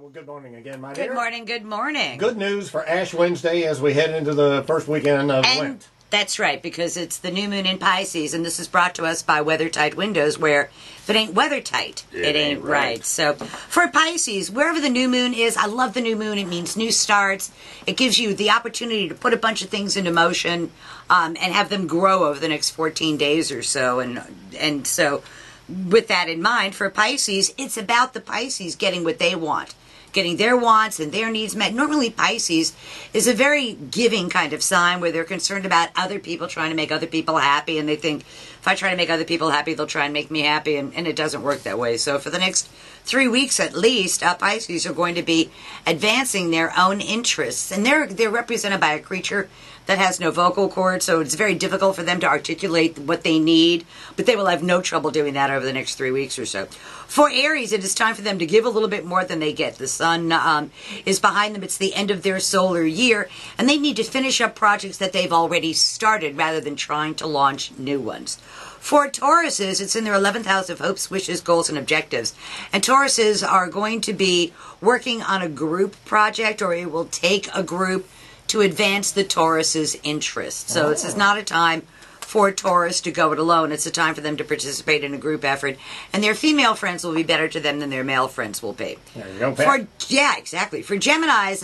Well, good morning again, my dear. Good morning, good morning. Good news for Ash Wednesday as we head into the first weekend of Lent. That's right, because it's the new moon in Pisces, and this is brought to us by Weather-Tight Windows, where if it ain't weather-tight, it ain't right. So for Pisces, wherever the new moon is, I love the new moon. It means new starts. It gives you the opportunity to put a bunch of things into motion and have them grow over the next 14 days or so. And so with that in mind, for Pisces, it's about the Pisces getting what they want, getting their wants and their needs met. Normally, Pisces is a very giving kind of sign where they're concerned about other people, trying to make other people happy, and they think, if I try to make other people happy, they'll try and make me happy, and it doesn't work that way. So for the next 3 weeks at least, Pisces are going to be advancing their own interests, and they're represented by a creature that has no vocal cord, so it's very difficult for them to articulate what they need, but they will have no trouble doing that over the next 3 weeks or so. For Aries, it is time for them to give a little bit more than they get. The sun is behind them. It's the end of their solar year, and they need to finish up projects that they've already started rather than trying to launch new ones. For Tauruses, it's in their 11th house of hopes, wishes, goals, and objectives. And Tauruses are going to be working on a group project, or it will take a group to advance the Taurus's interests. So this is not a time for Taurus to go it alone. It's a time for them to participate in a group effort. And their female friends will be better to them than their male friends will be. There you go, Pat. Yeah, exactly. For Geminis,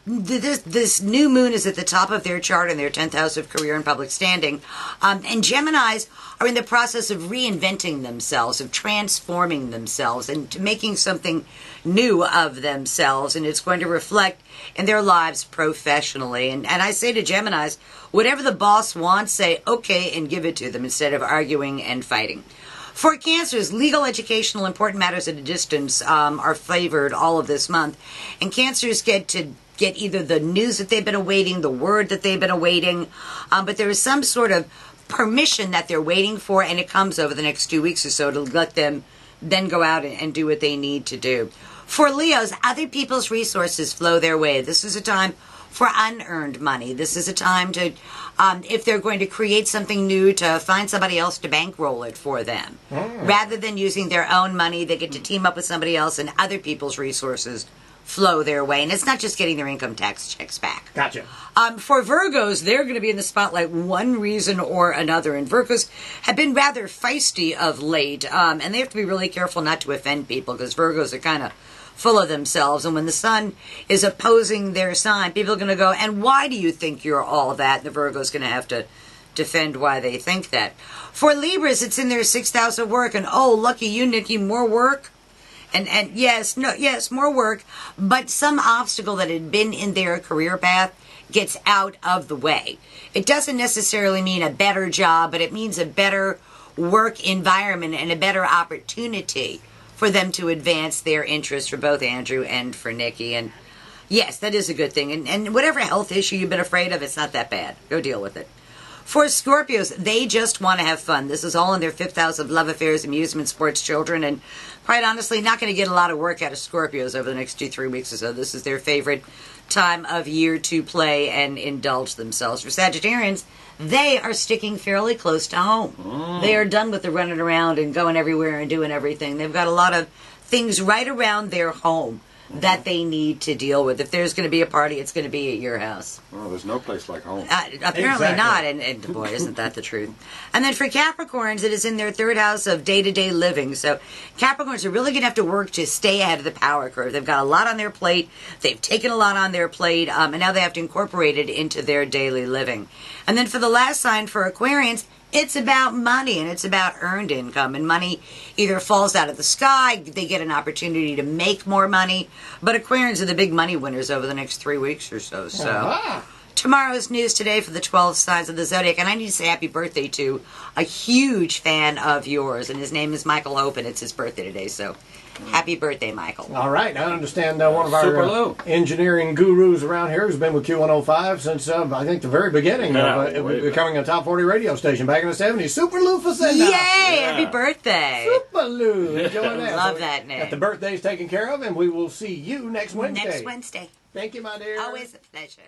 this new moon is at the top of their chart in their 10th house of career and public standing. And Geminis are in the process of reinventing themselves, of transforming themselves, and making something new of themselves. And it's going to reflect in their lives professionally. And I say to Geminis, whatever the boss wants, say okay and give it to them instead of arguing and fighting. For Cancers, legal, educational, important matters at a distance are favored all of this month. And Cancers get either the news that they've been awaiting, the word that they've been awaiting, but there is some sort of permission that they're waiting for, and it comes over the next 2 weeks or so to let them then go out and do what they need to do. For Leos, other people's resources flow their way. This is a time for unearned money. This is a time to, if they're going to create something new, to find somebody else to bankroll it for them. Rather than using their own money, they get to team up with somebody else, and other people's resources flow their way. And it's not just getting their income tax checks back. Gotcha. For Virgos, they're going to be in the spotlight one reason or another. And Virgos have been rather feisty of late. And they have to be really careful not to offend people, because Virgos are kind of full of themselves. And when the sun is opposing their sign, people are going to go, and why do you think you're all that? And the Virgo's going to have to defend why they think that. For Libras, it's in their 6th house of work. And oh, lucky you, Nikki, more work. And yes, more work, but some obstacle that had been in their career path gets out of the way. It doesn't necessarily mean a better job, but it means a better work environment and a better opportunity for them to advance their interests, for both Andrew and for Nikki. And yes, that is a good thing. And whatever health issue you've been afraid of, it's not that bad. Go deal with it. For Scorpios, they just want to have fun. This is all in their 5th house of love affairs, amusement, sports, children, and quite honestly, not going to get a lot of work out of Scorpios over the next 2-3 weeks or so. This is their favorite time of year to play and indulge themselves. For Sagittarians, they are sticking fairly close to home. They are done with the running around and going everywhere and doing everything. They've got a lot of things right around their home that they need to deal with. If there's going to be a party, it's going to be at your house. Well, there's no place like home. Apparently not, and boy, isn't that the truth. And then for Capricorns, it is in their 3rd house of day-to-day living. So Capricorns are really going to have to work to stay ahead of the power curve. They've got a lot on their plate. They've taken a lot on their plate, and now they have to incorporate it into their daily living. And then for the last sign, for Aquarians, it's about money, and it's about earned income. And money either falls out of the sky, they get an opportunity to make more money. But Aquarians are the big money winners over the next 3 weeks or so. So tomorrow's news today for the 12 signs of the zodiac. And I need to say happy birthday to a huge fan of yours. And his name is Michael Hope, and it's his birthday today. So happy birthday, Michael. All right. I understand one of our engineering gurus around here who's been with Q105 since, I think, the very beginning of becoming a top 40 radio station back in the 70s. Super Lou Facenda. Yay! Happy birthday. Super Lou. Enjoy that. Love that name. Got the birthdays taken care of, and we will see you next Wednesday. Next Wednesday. Thank you, my dear. Always a pleasure.